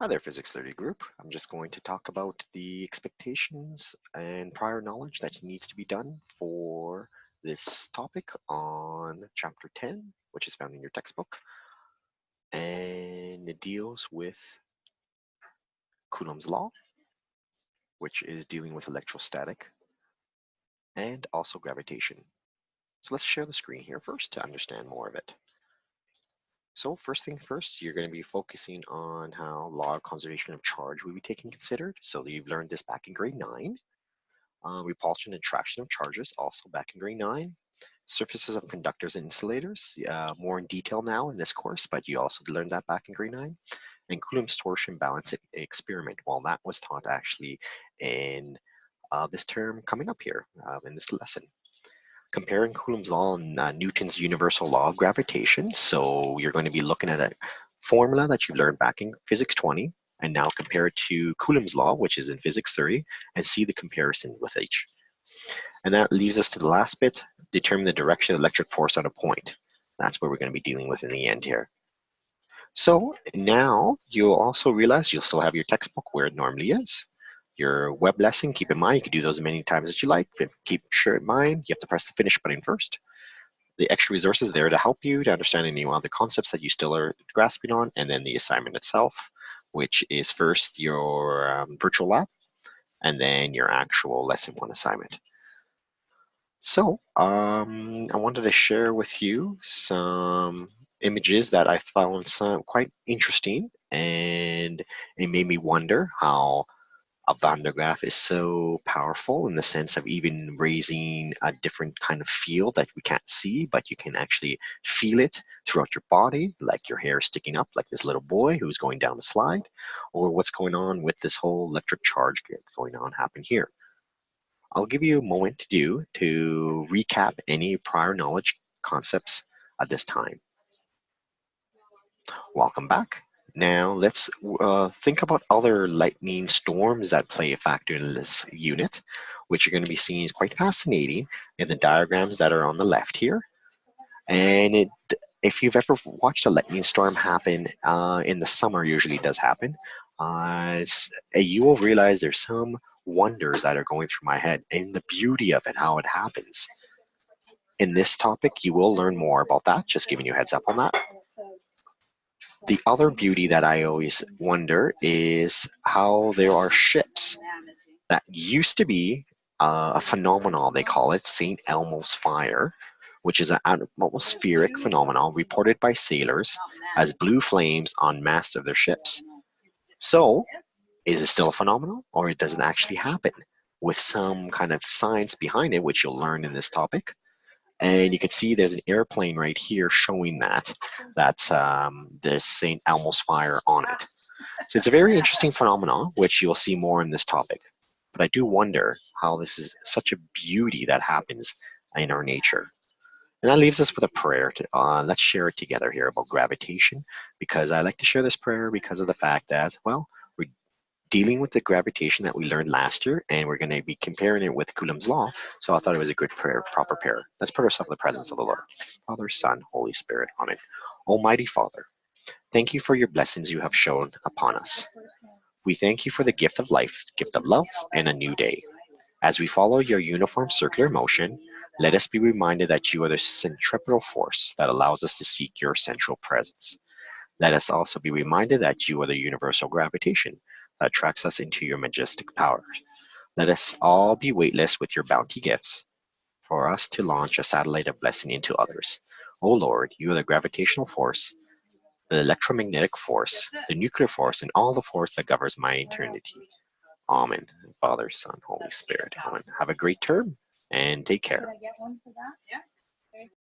Hi there, Physics 30 group. I'm just going to talk about the expectations and prior knowledge that needs to be done for this topic on chapter 10, which is found in your textbook. And it deals with Coulomb's law, which is dealing with electrostatic and also gravitation. So let's share the screen here first to understand more of it. So first thing first, you're going to be focusing on how law of conservation of charge will be taken considered. So you've learned this back in grade 9. Repulsion and attraction of charges, also back in grade 9. Surfaces of conductors and insulators, more in detail now in this course, but you also learned that back in grade 9. And Coulomb's torsion balance experiment, well, that was taught actually in this term coming up here in this lesson. Comparing Coulomb's law and Newton's universal law of gravitation. So you're going to be looking at a formula that you learned back in physics 20 and now compare it to Coulomb's law, which is in physics 30, and see the comparison with each. And that leaves us to the last bit, determine the direction of electric force at a point. That's what we're going to be dealing with in the end here. So now you'll also realize you'll still have your textbook where it normally is. Your web lesson, keep in mind, you can do those as many times as you like, but keep sure in mind, you have to press the finish button first. The extra resources there to help you to understand any other concepts that you still are grasping on, and then the assignment itself, which is first your virtual lab, and then your actual lesson 1 assignment. So I wanted to share with you some images that I found quite interesting, and it made me wonder how a Van der Graaf is so powerful in the sense of even raising a different kind of field that we can't see, but you can actually feel it throughout your body, like your hair sticking up, like this little boy who's going down a slide, or what's going on with this whole electric charge going on happen here. I'll give you a moment to recap any prior knowledge concepts at this time. Welcome back. Now let's think about other lightning storms that play a factor in this unit, which you're going to be seeing is quite fascinating in the diagrams that are on the left here. And if you've ever watched a lightning storm happen in the summer, usually does happen, you will realize there's some wonders that are going through my head and the beauty of it, how it happens. In this topic, you will learn more about that, just giving you a heads up on that. The other beauty that I always wonder is how there are ships that used to be a phenomenon, they call it St. Elmo's fire, which is an atmospheric phenomenon reported by sailors as blue flames on masts of their ships. So, is it still a phenomenon, or does it actually happen with some kind of science behind it, which you'll learn in this topic? And you can see there's an airplane right here showing that's there's St. Elmo's fire on it. So it's a very interesting phenomenon, which you'll see more in this topic. But I do wonder how this is such a beauty that happens in our nature. And that leaves us with a prayer. Let's share it together here about gravitation, because I like to share this prayer because of the fact that, well, we're dealing with the gravitation that we learned last year, and we're going to be comparing it with Coulomb's law. So I thought it was a good prayer, proper prayer. Let's put ourselves in the presence of the Lord. Father, Son, Holy Spirit, Amen. Almighty Father, thank you for your blessings you have shown upon us. We thank you for the gift of life, gift of love, and a new day. As we follow your uniform circular motion, let us be reminded that you are the centripetal force that allows us to seek your central presence. Let us also be reminded that you are the universal gravitation that attracts us into your majestic power. Let us all be weightless with your bounty gifts for us to launch a satellite of blessing into others. O Lord, you are the gravitational force, the electromagnetic force, the nuclear force, and all the force that governs my eternity. Amen. Father, Son, Holy Spirit. Amen. Have a great term and take care.